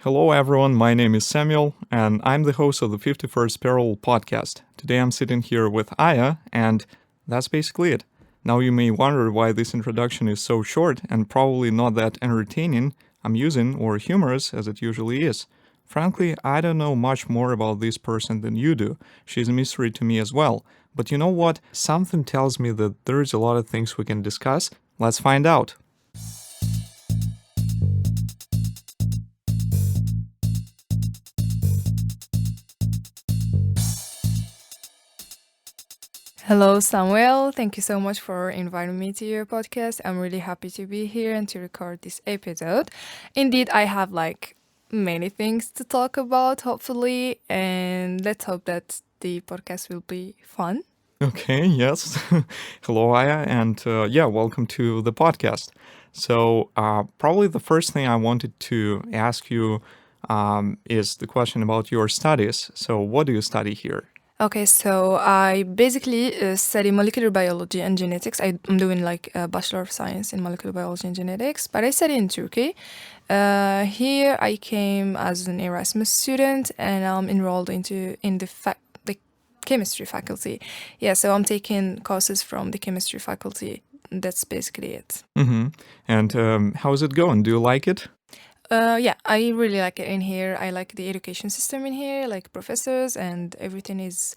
Hello everyone, my name is Samuel, and I'm the host of the 51st Parallel podcast. Today I'm sitting here with Aya, and that's basically it. Now you may wonder why this introduction is so short and probably not that entertaining, amusing, or humorous as it usually is. Frankly, I don't know much more about this person than you do. She's a mystery to me as well. But you know what? Something tells me that there's a lot of things we can discuss. Let's find out. Hello, Samuel. Thank you so much for inviting me to your podcast. I'm really happy to be here and to record this episode. Indeed, I have many things to talk about, hopefully, and let's hope that the podcast will be fun. Okay, yes. Hello, Aya, and welcome to the podcast. So, probably the first thing I wanted to ask you is the question about your studies. So, what do you study here? Okay, so I basically study molecular biology and genetics. I'm doing a Bachelor of Science in molecular biology and genetics, but I study in Turkey. Here I came as an Erasmus student and I'm enrolled in the chemistry faculty. Yeah, so I'm taking courses from the chemistry faculty. That's basically it. Mm-hmm. And how is it going? Do you like it? Yeah, I really like it in here. I like the education system in here, like professors and everything is...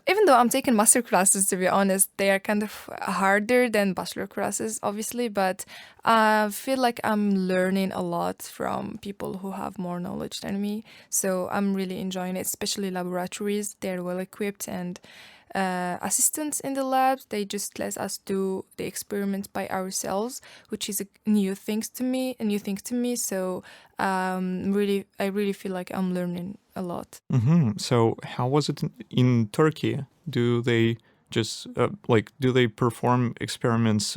Even though I'm taking master classes, to be honest, they are kind of harder than bachelor classes, obviously, but I feel like I'm learning a lot from people who have more knowledge than me. So I'm really enjoying it, especially laboratories. They're well equipped and assistants in the labs, they just let us do the experiments by ourselves, which is a new thing to me. So I really feel like I'm learning a lot. Mm-hmm. So how was it in Turkey? Do they just do they perform experiments?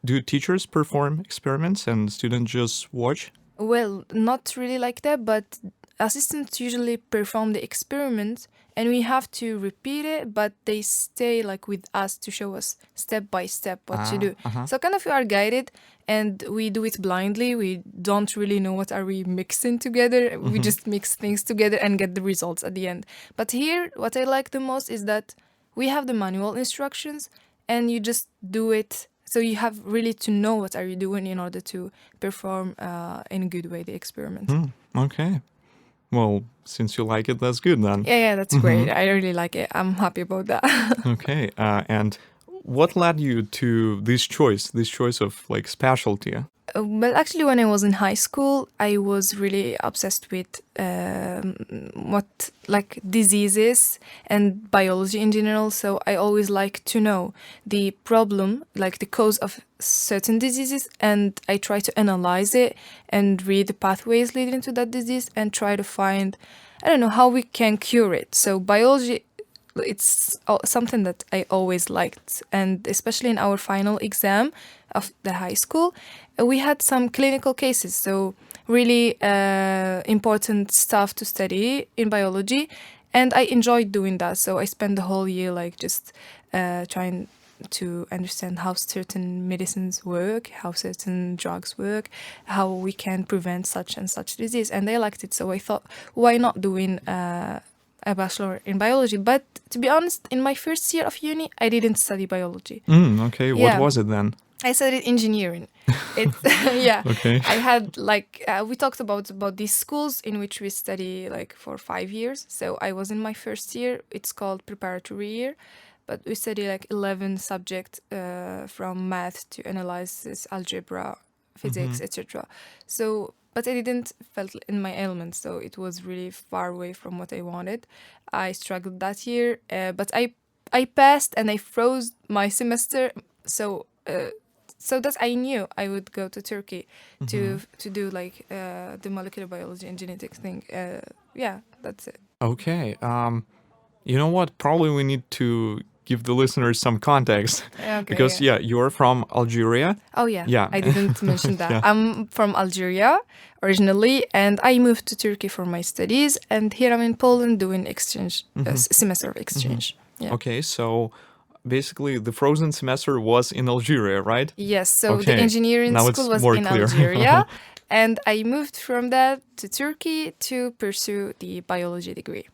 Do teachers perform experiments and students just watch? Well, not really like that, but assistants usually perform the experiment and we have to repeat it, but they stay with us to show us step by step what to do. Uh-huh. So kind of we are guided and we do it blindly. We don't really know what are we mixing together. Mm-hmm. We just mix things together and get the results at the end. But here, what I like the most is that we have the manual instructions and you just do it. So you have really to know what are you doing in order to perform in a good way the experiment. Okay. Well, since you like it, that's good then. Yeah, that's great. I really like it. I'm happy about that. Okay. And what led you to this choice of specialty? Well, actually, when I was in high school, I was really obsessed with diseases and biology in general. So I always like to know the problem, the cause of certain diseases, and I try to analyze it and read the pathways leading to that disease and try to find, how we can cure it. So biology, it's something that I always liked, and especially in our final exam of the high school, we had some clinical cases, so really important stuff to study in biology, and I enjoyed doing that. So I spent the whole year just trying to understand how certain medicines work, how certain drugs work, how we can prevent such and such disease, and I liked it. So I thought, why not doing a bachelor in biology? But to be honest, in my first year of uni, I didn't study biology. Okay, Yeah. What was it then? I studied engineering. Yeah. Okay. I had we talked about these schools in which we study for 5 years. So I was in my first year. It's called preparatory year, but we study 11 subjects from math to analysis, algebra, physics, etc. So, but I didn't felt in my element, so it was really far away from what I wanted. I struggled that year, but I passed and I froze my semester. So that I knew I would go to Turkey to do the molecular biology and genetics thing. Yeah, that's it. Okay. You know what? Probably we need to give the listeners some context. Okay, because you're from Algeria. Oh yeah. Yeah. I didn't mention that. Yeah. I'm from Algeria originally, and I moved to Turkey for my studies, and here I'm in Poland doing exchange, semester of exchange. Yeah. Okay, so basically the frozen semester was in Algeria, right? Yes, so Okay. the engineering Now school it's was more in clear. Algeria. And I moved from that to Turkey to pursue the biology degree.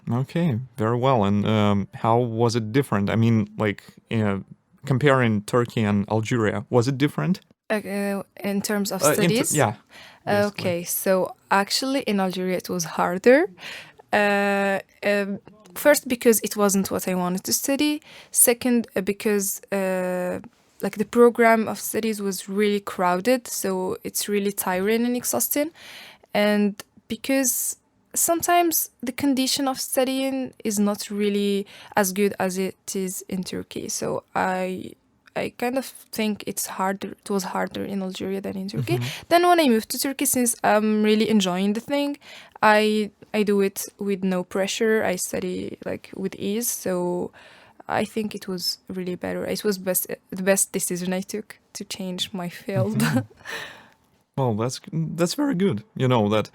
Okay, very well. And how was it different? I mean, like comparing Turkey and Algeria, was it different? In terms of studies? Yeah. Basically. Okay, so actually in Algeria it was harder. First, because it wasn't what I wanted to study. Second, because like the program of studies was really crowded, so it's really tiring and exhausting. And because sometimes the condition of studying is not really as good as it is in Turkey. So I kind of think it's harder. It was harder in Algeria than in Turkey. Then when I moved to Turkey, since I'm really enjoying the thing, I do it with no pressure. I study like with ease. So I think it was really better. It was the best decision I took to change my field. Well, that's very good. You know that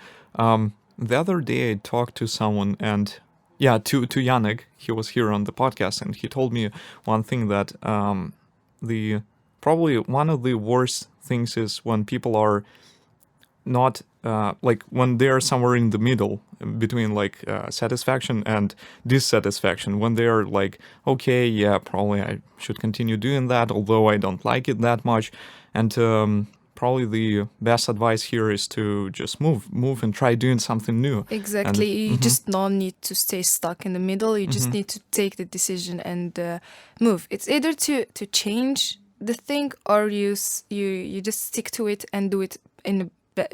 the other day I talked to someone and to Yannick. He was here on the podcast and he told me one thing that the probably one of the worst things is when people are not like when they're somewhere in the middle between like satisfaction and dissatisfaction, when they're like, okay, yeah, probably I should continue doing that, although I don't like it that much. And probably the best advice here is to just move and try doing something new. Exactly. You just don't need to stay stuck in the middle. You just need to take the decision and move. It's either to change the thing or you just stick to it and do it in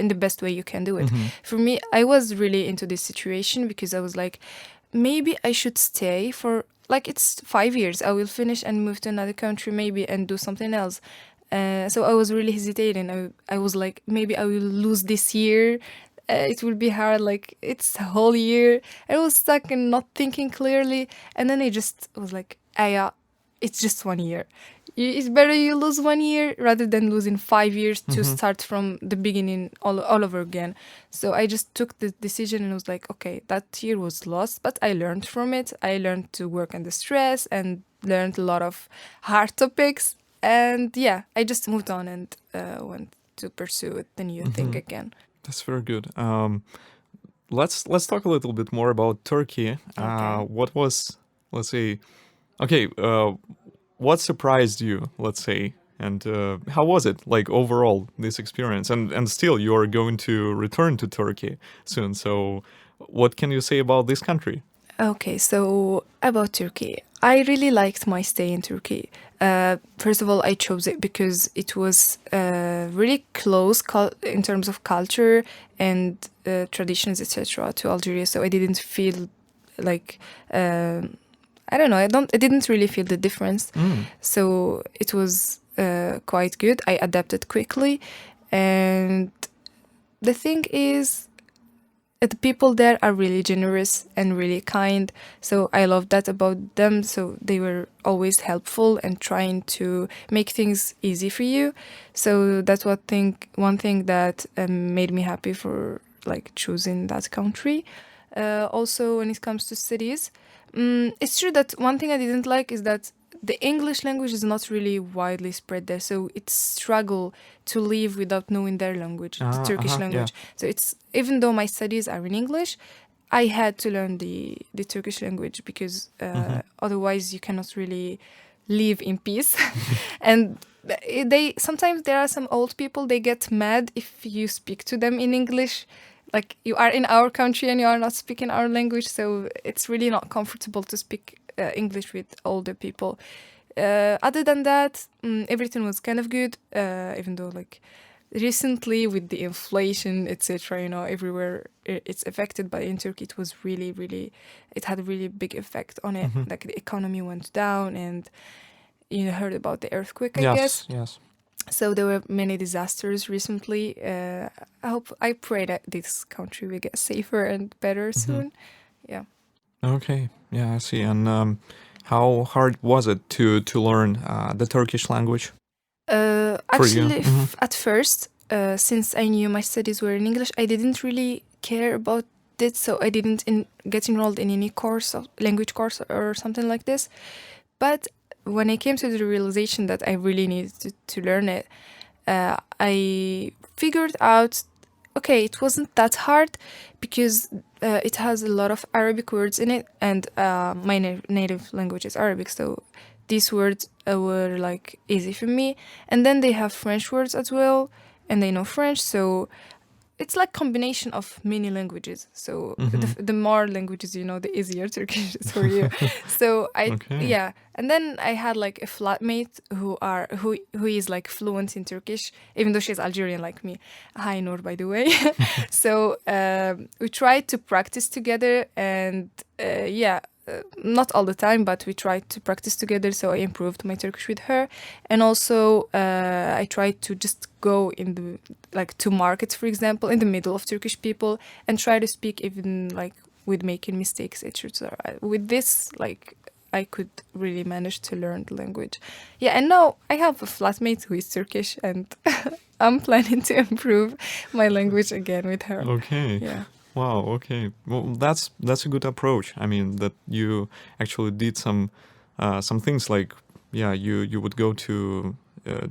the best way you can do it. For me, I was really into this situation because I was like, maybe I should stay for like it's 5 years. I will finish and move to another country maybe and do something else. So I was really hesitating. I was like, maybe I will lose this year. It will be hard. Like it's a whole year. I was stuck and not thinking clearly. And then I just was like, yeah, it's just 1 year. It's better you lose 1 year rather than losing 5 years to start from the beginning all over again. So I just took the decision and was like, okay, that year was lost, but I learned from it. I learned to work under stress and learned a lot of hard topics. And yeah, I just moved on and went to pursue the new thing again. That's very good. Let's talk a little bit more about Turkey. Okay. What was, let's say, okay, what surprised you, let's say, and how was it, like, overall, this experience? And still, you're going to return to Turkey soon, so what can you say about this country? Okay, so about Turkey. I really liked my stay in Turkey. First of all, I chose it because it was really close in terms of culture and traditions, etc., to Algeria. So I didn't feel like I don't know. I didn't really feel the difference. So it was quite good. I adapted quickly, and the thing is, the people there are really generous and really kind. So I love that about them. So they were always helpful and trying to make things easy for you. So that's one thing that made me happy for like choosing that country. Also, when it comes to cities, it's true that one thing I didn't like is that the English language is not really widely spread there, so it's struggle to live without knowing their language, the Turkish language. Yeah. So it's even though my studies are in English, I had to learn the Turkish language because otherwise you cannot really live in peace. And they sometimes there are some old people, they get mad if you speak to them in English. Like you are in our country and you are not speaking our language, so it's really not comfortable to speak English with older people. Other than that, everything was kind of good, even though like recently with the inflation, etc., everywhere it's affected, but in Turkey it was really, it had a really big effect on it. Like the economy went down and you heard about the earthquake, I guess. Yes. So there were many disasters recently. I pray that this country will get safer and better soon. Yeah. Okay, yeah, I see. And how hard was it to learn the Turkish language? Actually, at first, since I knew my studies were in English, I didn't really care about it, so I didn't get enrolled in any language course or something like this. But when I came to the realization that I really needed to learn it, I figured out, okay, it wasn't that hard because it has a lot of Arabic words in it, and my native language is Arabic, so these words were like easy for me. And then they have French words as well, and they know French, so it's like combination of many languages. So the more languages you know, the easier Turkish is for you. So Okay. and then I had like a flatmate who is like fluent in Turkish, even though she's Algerian like me. Hi Noor, by the way. So we tried to practice together, and not all the time, but we tried to practice together. So I improved my Turkish with her, and also I tried to just go in the to markets, for example, in the middle of Turkish people, and try to speak even like with making mistakes, etc. With this, like, I could really manage to learn the language. Yeah, and now I have a flatmate who is Turkish, and I'm planning to improve my language again with her. Okay. Yeah. Wow. Okay. Well, that's a good approach. I mean, that you actually did some things like, yeah, you would go to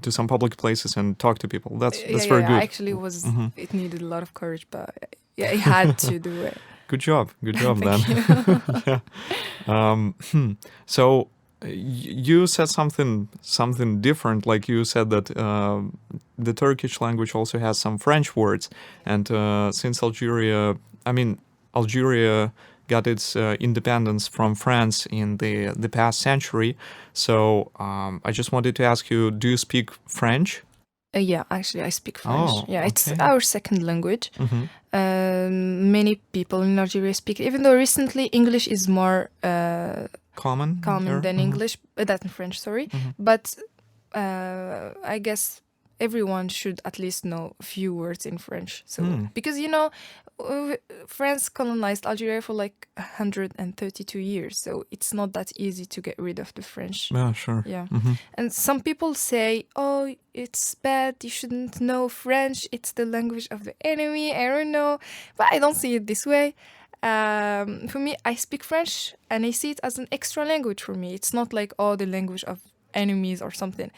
some public places and talk to people. That's very good. Actually, it needed a lot of courage, but I Mm-hmm. had to do it. Good job. Good job then. Thank you. Yeah. So you said something different. Like you said that the Turkish language also has some French words, and since Algeria got its independence from France in the past century. So I just wanted to ask you: do you speak French? Yeah, actually, I speak French. Oh, Yeah, it's okay. our second language. Mm-hmm. Many people in Algeria speak it, even though recently English is more Common common there? than Mhm. English, than French, sorry. Mhm. But I guess everyone should at least know a few words in French. So because France colonized Algeria for like 132 years, so it's not that easy to get rid of the French. Yeah, sure. Yeah. Mhm. And some people say, oh, it's bad, you shouldn't know French, it's the language of the enemy, I don't know. But I don't see it this way. For me, I speak French and I see it as an extra language for me. It's not like, oh, the language of enemies or something.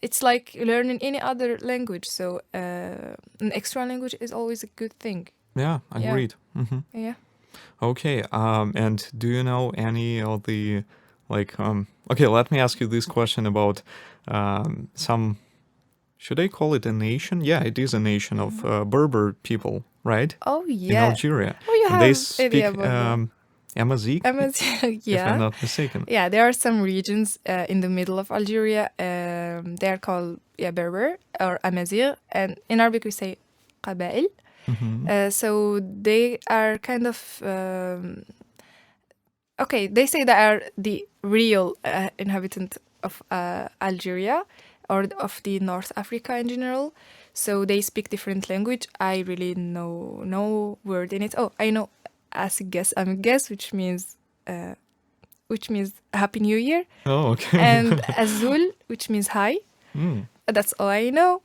It's like learning any other language. So an extra language is always a good thing. Yeah, Yeah. agreed. Mhm. Yeah. Okay, and do you know any of the, okay, let me ask you this question about some, should I call it a nation? Yeah, it is a nation of Berber people, right? Oh, In yeah. Algeria. Oh, you And they have idea speak about that. Amazigh, Amazigh, if I'm yeah. not mistaken. Yeah, there are some regions in the middle of Algeria. They are called Berber or Amazigh, and in Arabic we say قبائل. Mhm. So they are kind of okay. They say they are the real inhabitant of Algeria or of the North Africa in general. So they speak different language. I really know no word in it. Oh, I know Amigues, which means Happy New Year, Oh, okay. and Azul, which means hi. Mm. That's all I know.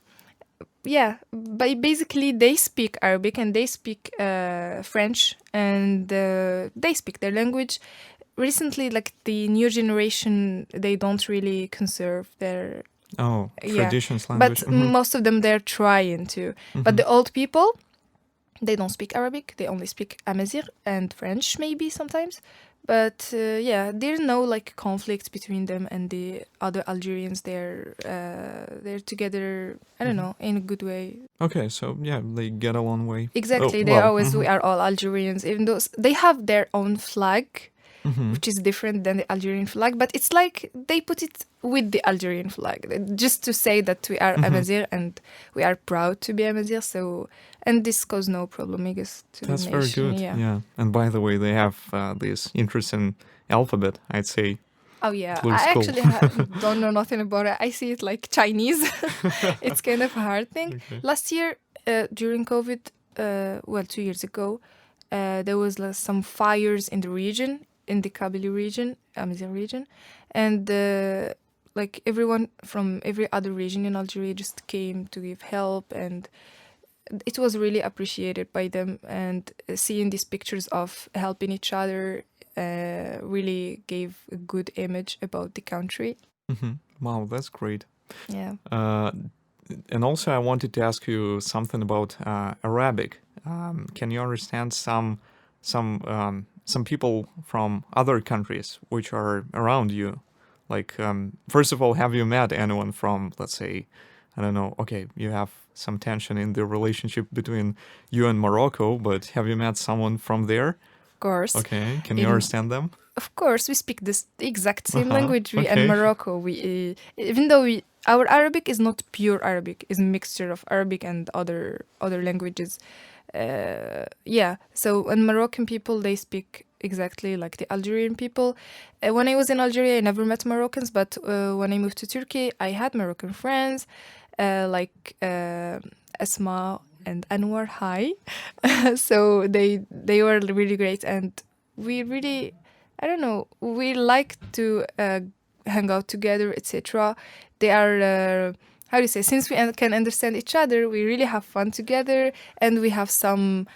Yeah, but basically they speak Arabic and they speak French, and they speak their language. Recently, like the new generation, they don't really conserve their Oh, traditions but language. Mhm. most of them they're trying to. But the old people, they don't speak Arabic. They only speak Amazigh and French, maybe sometimes. But there's no like conflict between them and the other Algerians. They're together. I don't know, in a good way. Okay, so yeah, they get a long way. Exactly. Oh, They well. always we are all Algerians, even though they have their own flag, Mhm. which is different than the Algerian flag. But it's like they put it with the Algerian flag, just to say that we are Amazigh and we are proud to be Amazigh. So, and this caused no problem, I guess, to That's the very nation. good. Yeah. Yeah. And by the way, they have this interesting alphabet, I'd say. Oh yeah, Looks I cool. actually don't know nothing about it. I see it like Chinese. It's kind of a hard thing. Okay. Last year, during COVID, 2 years ago, there was some fires in the region, in the Kabylie region, Amazigh region, and like everyone from every other region in Algeria just came to give help, and it was really appreciated by them. And seeing these pictures of helping each other really gave a good image about the country. Mhm. Wow, that's great. Yeah. And also, I wanted to ask you something about Arabic. Can you understand some people from other countries which are around you? Like, first of all, have you met anyone from, let's say, I don't know, okay, you have some tension in the relationship between you and Morocco, but have you met someone from there? Of course. Okay, can you In understand them? Of course, we speak this the exact same Uh-huh, language. We and okay. Morocco. Even though our Arabic is not pure Arabic, is a mixture of Arabic and other languages. Yeah. So, and Moroccan people, they speak exactly like the Algerian people. When I was in Algeria, I never met Moroccans, but when I moved to Turkey, I had Moroccan friends, like Esma and Anwar. Hi. So they were really great, and we really, I don't know, we like to hang out together, etc. They are, how do you say, since we can understand each other, we really have fun together, and we have some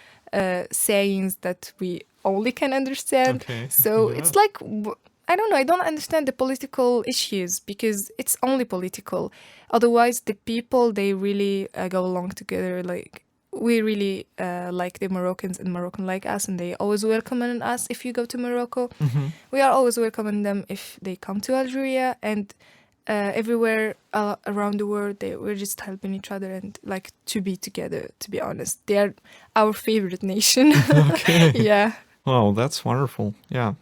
sayings that we only can understand. Okay. So Yeah. it's like, I don't know, I don't understand the political issues because it's only political. Otherwise, the people, they really go along together. Like, we really like the Moroccans, and Moroccan like us, and they always welcome us if you go to Morocco. Mm-hmm. We are always welcoming them if they come to Algeria, and everywhere around the world, we're just helping each other and like to be together. To be honest, they are our favorite nation. Okay. Yeah. Wow, that's wonderful. Yeah.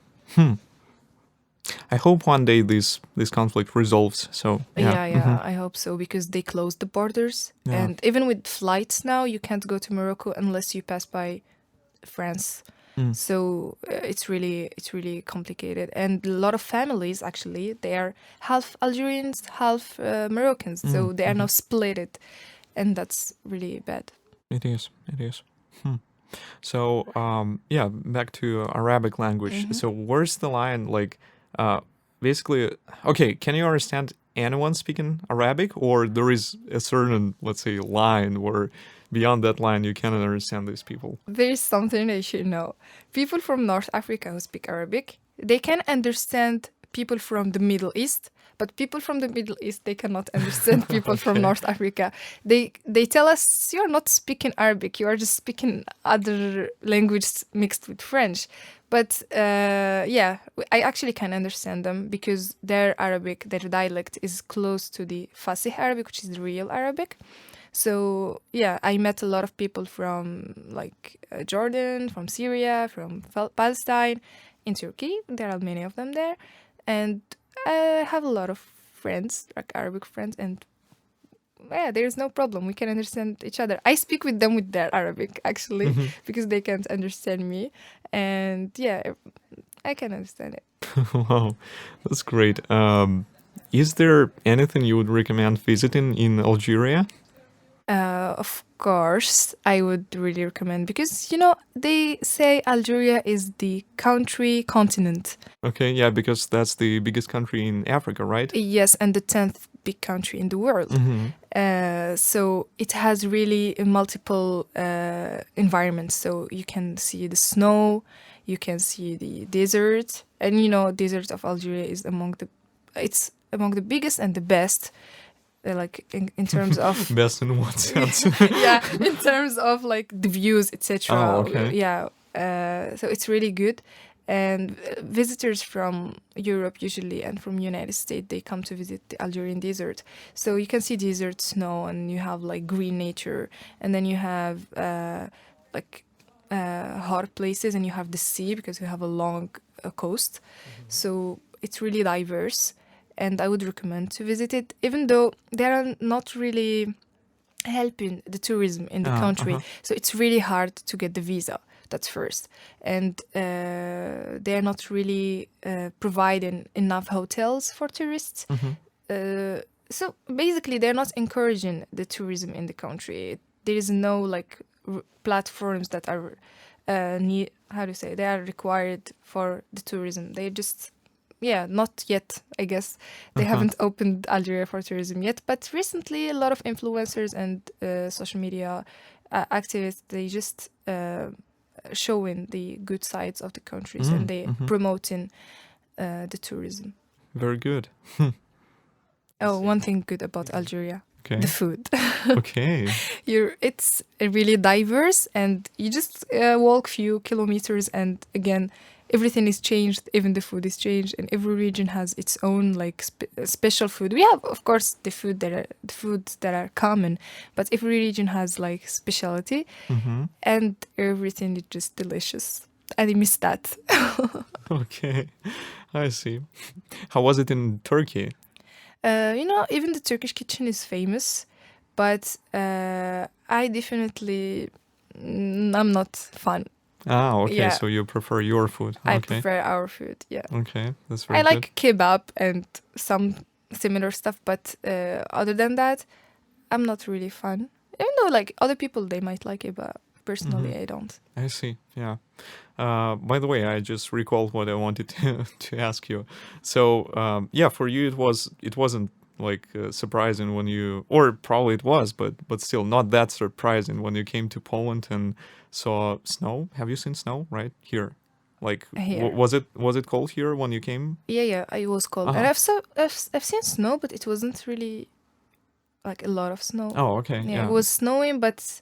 I hope one day this conflict resolves. So yeah. Yeah, I hope so, because they closed the borders, Yeah. and even with flights now, you can't go to Morocco unless you pass by France. Mm. So it's really complicated, and a lot of families actually, they are half Algerians, half Moroccans, so they are now split, and that's really bad. It is. It is. So yeah, back to Arabic language. So where's the line? Like, basically, okay, can you understand anyone speaking Arabic, or there is a certain, let's say, line where beyond that line you cannot understand these people? There is something they should know. People from North Africa who speak Arabic, they can understand people from the Middle East, but people from the Middle East, they cannot understand people from North Africa. They tell us, you're not speaking Arabic, you are just speaking other languages mixed with French. But yeah, I actually can understand them because their Arabic, their dialect is close to the Fasih Arabic, which is the real Arabic. So yeah, I met a lot of people from like Jordan, from Syria, from Palestine, in Turkey. There are many of them there, and I have a lot of friends, like Arabic friends, and yeah, there's no problem. We can understand each other. I speak with them with their Arabic actually because they can't understand me, and yeah, I can understand it. Wow, that's great. Is there anything you would recommend visiting in Algeria? Of course, I would really recommend, because they say Algeria is the country continent. Okay, yeah, because that's the biggest country in Africa, right? Yes, and the 10th big country in the world. So it has really multiple environments. So you can see the snow, you can see the desert, and desert of Algeria is among the biggest and the best. Like in terms of Best in what sense? yeah, in terms of like the views, etc. Oh, okay. Yeah, so it's really good, and visitors from Europe usually and from United States, they come to visit the Algerian desert. So you can see desert, snow, and you have like green nature, and then you have like hot places, and you have the sea because you have a long coast. So it's really diverse, and I would recommend to visit it, even though they are not really helping the tourism in the country. So it's really hard to get the visa. That's first. And they are not really providing enough hotels for tourists. So basically, they're not encouraging the tourism in the country. There is no like platforms that are they are required for the tourism. They just not yet, I guess. They haven't opened Algeria for tourism yet. But recently, a lot of influencers and social media activists, they just showing the good sides of the countries, and they promoting the tourism. Very good. Oh, one thing good about Algeria. Okay. the food. Okay. It's really diverse, and you just walk few kilometers, and again, everything is changed. Even the food is changed, and every region has its own like special food. We have, of course, the foods that are common, but every region has like specialty, Mm-hmm. and everything is just delicious. I miss that. Okay. I see. How was it in Turkey? Even the Turkish kitchen is famous, but I definitely I'm not fun. Ah, okay. Yeah. So you prefer your food. I Okay. prefer our food. Yeah, Okay. That's very I good. like kebab and some similar stuff, but other than that, I'm not really fun. Even though like other people they might like it, but personally I don't. I see. Yeah. By the way, I just recalled what I wanted to ask you. So, yeah, for you it wasn't like surprising when you, or probably it was, but still not that surprising when you came to Poland and saw snow. Have you seen snow right here? Like, Here. was it cold here when you came? Yeah, I was cold, and I've seen snow, but it wasn't really like a lot of snow. Oh, okay. Yeah, Yeah. it was snowing, but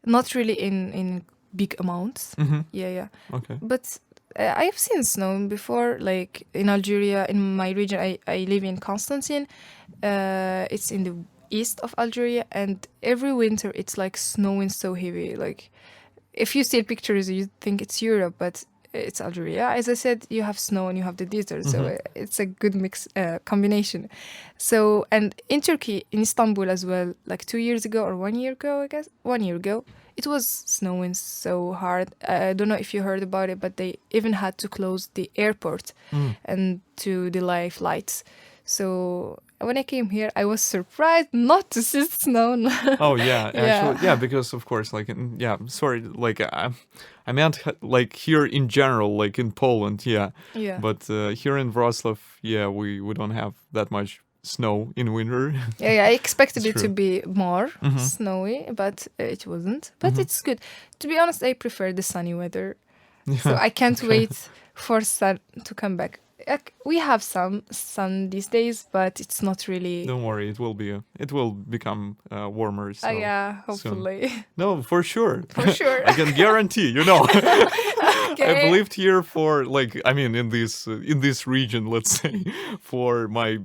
not really in big amounts. Mm-hmm. Yeah. Okay. But I have seen snow before, like in Algeria, in my region. I live in Constantine. It's in the east of Algeria, and every winter it's like snowing so heavy. Like if you see pictures, you think it's Europe, but it's Algeria. As I said, you have snow and you have the desert, so it's a good mix combination. So, and in Turkey, in Istanbul as well, like 2 years ago or 1 year ago, I guess 1 year ago, it was snowing so hard. I don't know if you heard about it, but they even had to close the airport and to delay flights. So when I came here, I was surprised not to see snow. Oh yeah, Yeah. actually, yeah, because of course, like, yeah, sorry, like, I meant like here in general, like in Poland, yeah, Yeah. but here in Wrocław, yeah, we don't have that much snow in winter. Yeah, I expected It's it to true. be more snowy, but it wasn't. But it's good. To be honest, I prefer the sunny weather. So I can't wait for sun to come back. We have some sun these days, but it's not really. Don't worry, it will become warmer. So Yeah, soon. hopefully. No, for sure. For sure. I can guarantee. Okay. I've lived here for like, I mean, in this region, let's say, for my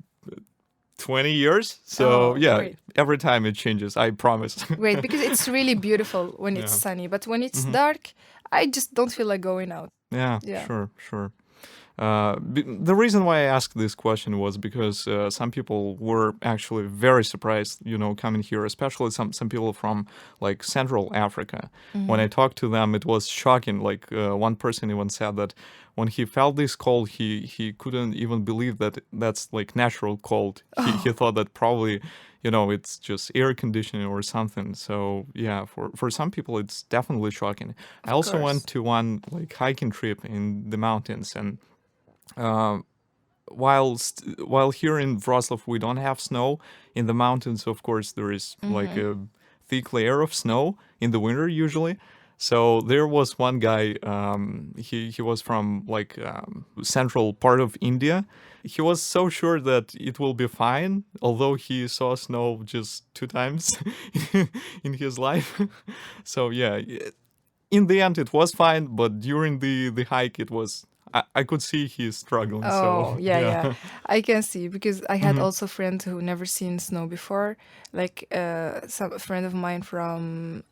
20 years. So Oh, yeah, great. every time it changes. I promise. Great, because it's really beautiful when it's sunny, but when it's dark, I just don't feel like going out. Yeah, Yeah. sure. The reason why I asked this question was because some people were actually very surprised, coming here, especially some people from like Central Africa. When I talked to them, it was shocking. Like one person even said that when he felt this cold, he couldn't even believe that that's like natural cold. He thought that probably, it's just air conditioning or something. So yeah, for some people, it's definitely shocking. I also course. went to one like hiking trip in the mountains, and while here in Wrocław we don't have snow, in the mountains, of course, there is like a thick layer of snow in the winter usually. So there was one guy, he was from like central part of India. He was so sure that it will be fine, although he saw snow just 2 times in his life. So yeah, in the end it was fine, but during the hike it was, I could see he's struggling. Oh, So yeah. I can see, because I had also friends who never seen snow before, like a friend of mine from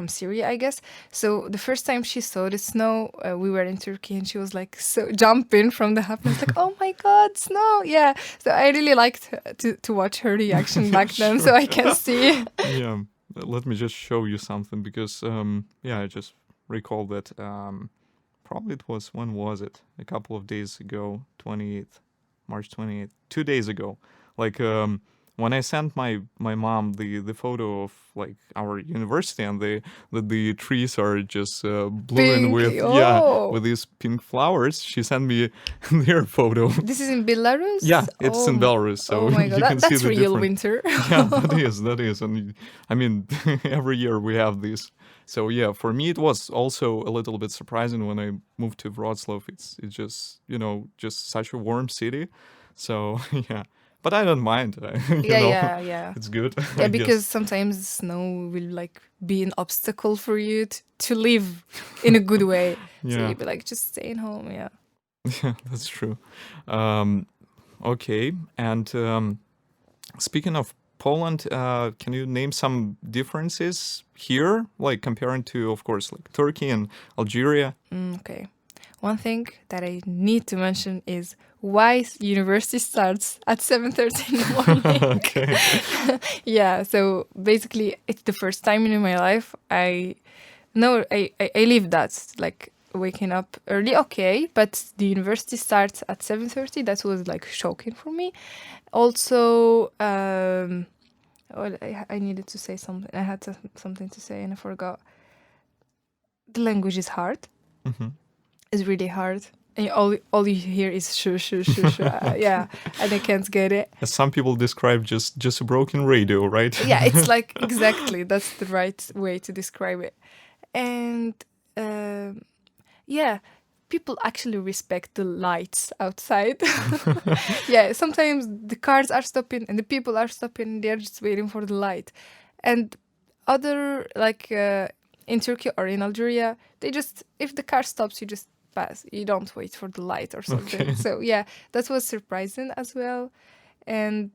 Syria, I guess. So the first time she saw the snow, we were in Turkey, and she was like so jumping from the happiness, like, "Oh my God, snow!" Yeah. So I really liked to watch her reaction back then, so I can see. Yeah, let me just show you something, because I just recall that probably it was, when was it? A couple of days ago, March 28th, 2 days ago. Like when I sent my mom the photo of like our university, and the trees are just blooming Pink, with these pink flowers. She sent me their photo. This is in Belarus? Yeah, it's in my- Belarus, so oh my God, you can see that's the real different. winter. Yeah, that is, and I mean, every year we have these. So yeah, for me it was also a little bit surprising when I moved to Wrocław. It's just just such a warm city. So yeah, But I don't mind. Yeah. It's good. Yeah, I because guess. sometimes snow will like be an obstacle for you to live in a good way. So Yeah, you'd be like, just staying home. Yeah. yeah, that's true. Um, okay, and speaking of Poland, can you name some differences here, like comparing to, of course, like Turkey and Algeria? Okay. One thing that I need to mention is why university starts at 7:30 in the morning. Okay. Yeah, so basically it's the first time in my life I live that, like waking up early, okay, but the university starts at 7:30. That was like shocking for me. Also, I needed to say something. I had something to say and I forgot. The language is hard. Hmm. It's really hard. And all you hear is shoo, shoo, shoo, shoo. Yeah, and I can't get it. As some people describe, just a broken radio, right? Yeah, it's like exactly. That's the right way to describe it. And um, yeah, people actually respect the lights outside. Yeah, sometimes the cars are stopping and the people are stopping. They're just waiting for the light. And other like in Turkey or in Algeria, they just if the car stops, you just pass. You don't wait for the light or something. Okay. So yeah, that was surprising as well. And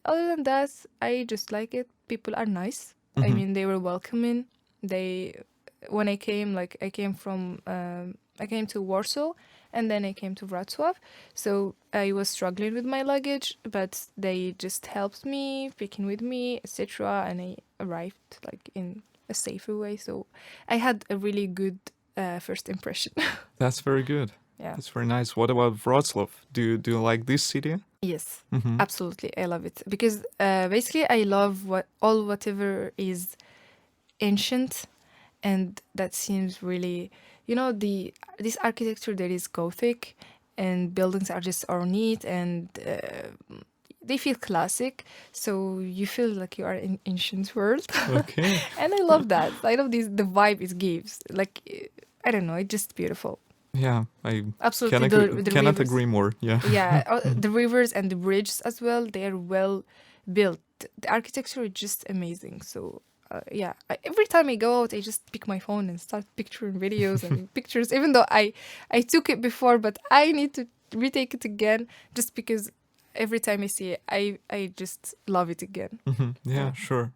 other than that, I just like it. People are nice. I Mhm. mean, they were welcoming. They when I came, like I came to Warsaw and then I came to Wrocław. So I was struggling with my luggage, but they just helped me, picking with me, etc. And I arrived like in a safer way. So I had a really good first impression. That's very good. Yeah. That's very nice. What about Wrocław? Do you like this city? Yes, Mm-hmm. absolutely. I love it because basically I love whatever is ancient, and that seems really, this architecture that is Gothic, and buildings are just ornate and they feel classic, so you feel like you are in ancient world. Okay. And I love that. I love the vibe it gives. Like I don't know, it's just beautiful. Yeah, I Absolutely, the cannot rivers. agree more. Yeah. Yeah, the rivers and the bridges as well. They are well built. The architecture is just amazing. So yeah, every time I go out, I just pick my phone and start picturing videos and pictures. Even though I took it before, but I need to retake it again just because every time I see it, I just love it again. Mhm. Yeah, sure.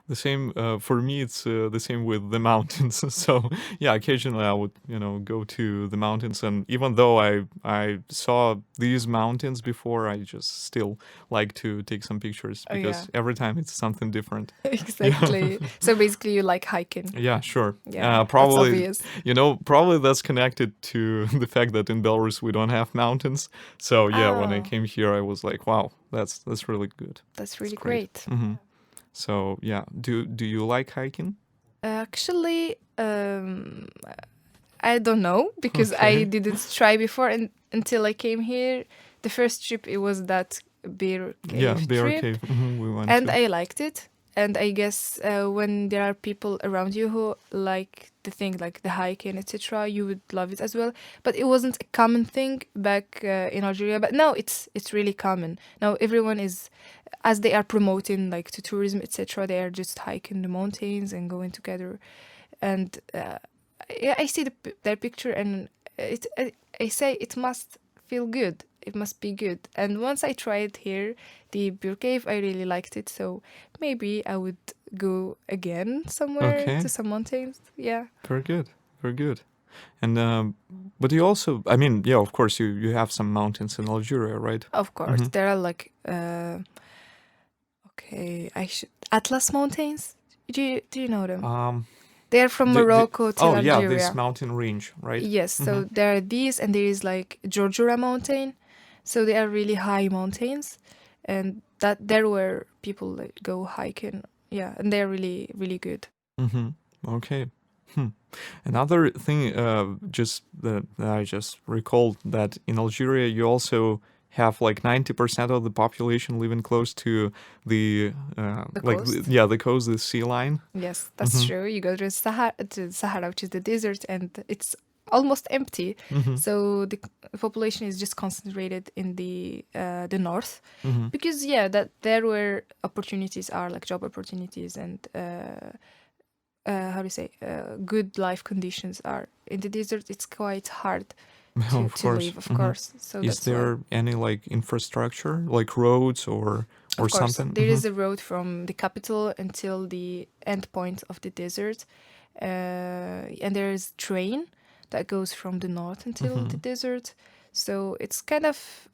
The same for me. It's the same with the mountains. So yeah, occasionally I would go to the mountains, and even though I saw these mountains before, I just still like to take some pictures Oh yeah, because every time it's something different. exactly. So basically, you like hiking. Yeah, sure. Yeah, that's Probably, obvious. probably that's connected to the fact that in Belarus we don't have mountains. So yeah, when I Oh, came here, I was like, wow, that's really good. that's really Great. great. Hmm. So yeah, do you like hiking? Actually, I don't know because I Okay. didn't try before, and until I came here, the first trip it was that bear Yeah, cave Bear trip, Cave. We went and to. I liked it. And I guess when there are people around you who like the thing, like the hiking, etc., you would love it as well. But it wasn't a common thing back in Algeria. But now it's really common. Now everyone is, as they are promoting like to tourism, etc., they are just hiking the mountains and going together. And yeah, I see their picture, and I say it must feel good. It must be good. And once I tried here, the beer cave, I really liked it. So maybe I would go again somewhere Okay, to some mountains. Yeah, very good, very good. And but you also, I mean, yeah, of course, you have some mountains in Algeria, right? of course. Hmm. There are like okay, Atlas Mountains. Do you know them? Um, They are from the Morocco till oh yeah, this Algeria. mountain range, right? Yes, Hmm. so there are these, and there is like Georgia Mountain. So they are really high mountains, and that there where people like, go hiking. Yeah, and they're really really good. Hmm. Okay. Hmm. Another thing, just that I just recalled that in Algeria you also have like 90% of the population living close to the The coast. the coast, the sea line. Yes, that's Hmm. true. You go to Sahara, which is the desert, and it's almost empty. Mm-hmm. So the population is just concentrated in the north, Mm-hmm. because that there where opportunities are, like job opportunities and how do you say, good life conditions are. In the desert, it's quite hard Of to course. live, of Mm-hmm. course. So Is that's why. there any like infrastructure, like roads or Of course, something? there Mm-hmm. is a road from the capital until the end point of the desert, and there is train that goes from the north until the desert. So it's kind of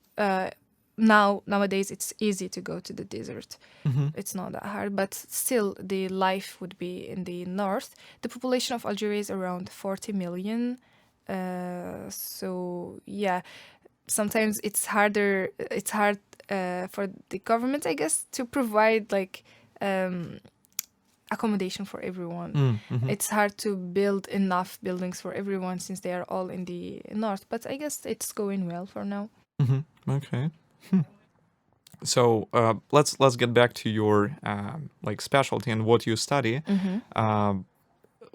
nowadays it's easy to go to the desert. Mm-hmm. It's not that hard, but still the life would be in the north. The population of Algeria is around 40 million. So yeah, sometimes it's harder. It's hard for the government, I guess, to provide like accommodation for everyone. Mm-hmm. It's hard to build enough buildings for everyone since they are all in the north. But I guess it's going well for now. Mm-hmm. Okay. So let's get back to your like specialty and what you study.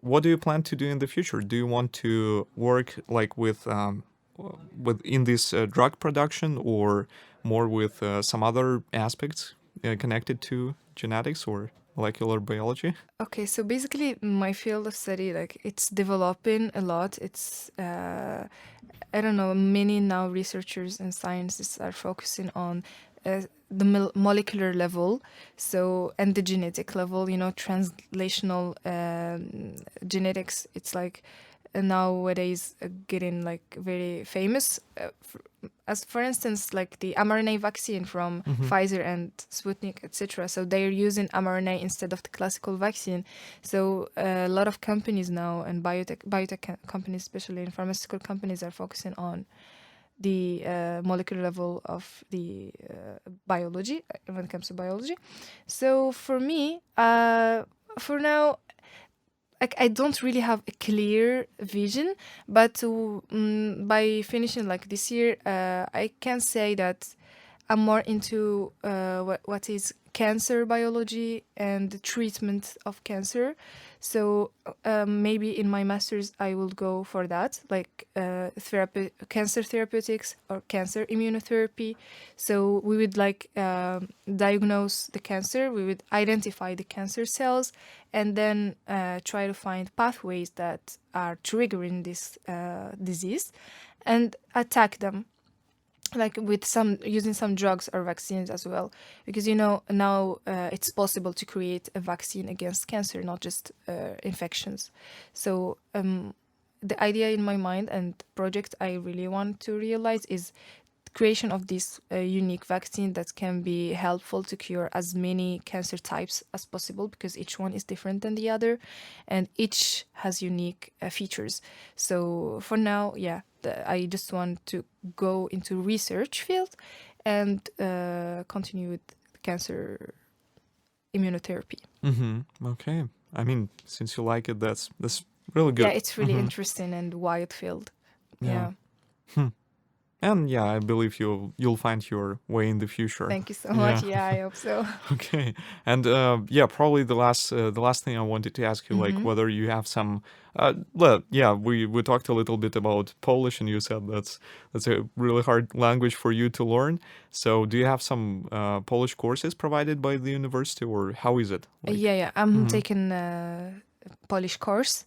What do you plan to do in the future? Do you want to work like with in this drug production, or more with some other aspects connected to genetics or molecular biology? Okay, so basically my field of study, like it's developing a lot. It's I don't know, many now researchers and scientists are focusing on the molecular level, so, and the genetic level, translational genetics. It's like nowadays getting like very famous. As for instance, like the mRNA vaccine from Pfizer and Sputnik, etc. So they're using mRNA instead of the classical vaccine. So a lot of companies now, and biotech companies, especially in pharmaceutical companies, are focusing on the molecular level of the biology when it comes to biology. So for me, for now, like I don't really have a clear vision, but by finishing like this year, I can say that I'm more into what is cancer biology and the treatment of cancer. So maybe in my master's I will go for that, like cancer therapeutics or cancer immunotherapy. So we would like diagnose the cancer, we would identify the cancer cells, and then try to find pathways that are triggering this disease and attack them, like with using some drugs or vaccines as well, because now it's possible to create a vaccine against cancer, not just infections. So the idea in my mind and project I really want to realize is creation of this unique vaccine that can be helpful to cure as many cancer types as possible, because each one is different than the other and each has unique features. So for now, I just want to go into research field and continue with cancer immunotherapy. Okay. I mean, since you like it, that's really good. Yeah, it's really interesting and wide field. Yeah. And yeah, I believe you'll find your way in the future. Thank you so much. Yeah, I hope so. Okay. And probably the last thing I wanted to ask you, like whether you have some. We talked a little bit about Polish, and you said that's a really hard language for you to learn. So do you have some Polish courses provided by the university, or how is it? Like, I'm taking a Polish course.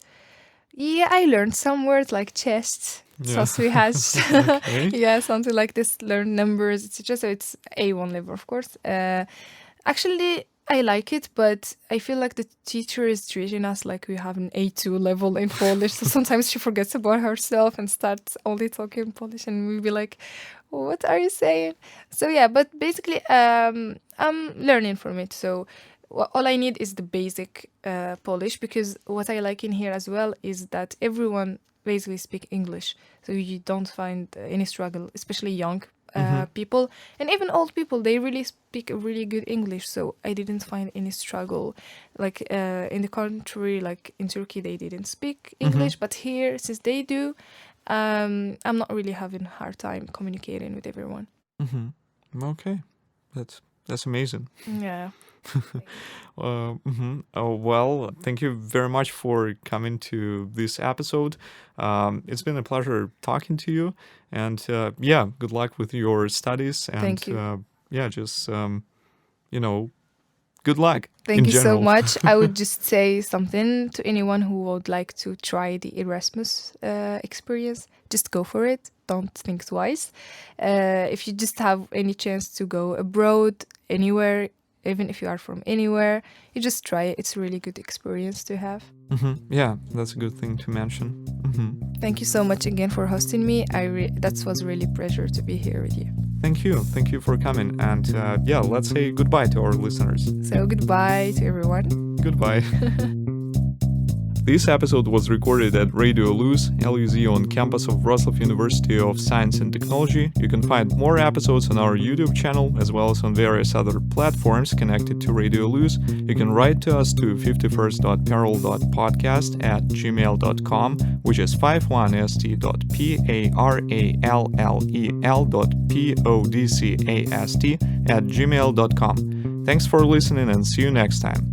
Yeah, I learned some words like chest, sosłychać. Okay. Yeah, something like this. Learn numbers, etc. So it's A1 level, of course. Actually, I like it, but I feel like the teacher is treating us like we have an A2 level in Polish. So sometimes she forgets about herself and starts only talking Polish, and we'll be like, "What are you saying?" So yeah, but basically, I'm learning from it. So all I need is the basic Polish, because what I like in here as well is that everyone basically speak English, so you don't find any struggle, especially young people and even old people. They really speak really good English, so I didn't find any struggle. Like in the contrary, like in Turkey, they didn't speak English, but here, since they do, I'm not really having a hard time communicating with everyone. Okay, that's That's amazing. Yeah. Oh, well, thank you very much for coming to this episode. It's been a pleasure talking to you. And yeah, good luck with your studies. And Thank you. Yeah, just, good luck. Thank in you so general. much. I would just say something to anyone who would like to try the Erasmus experience. Just go for it. Don't think twice. If you just have any chance to go abroad, anywhere, even if you are from anywhere, you just try it. It's a really good experience to have. Yeah, that's a good thing to mention. Thank you so much again for hosting me. That was really a pleasure to be here with you. Thank you. Thank you for coming. And yeah, let's say goodbye to our listeners. So goodbye to everyone. Goodbye. This episode was recorded at Radio Luz, LUZ on campus of Wrocław University of Science and Technology. You can find more episodes on our YouTube channel as well as on various other platforms connected to Radio Luz. You can write to us to 51st.peril.podcast@gmail.com, which is 51st.parallel.podcast@gmail.com. Thanks for listening and see you next time.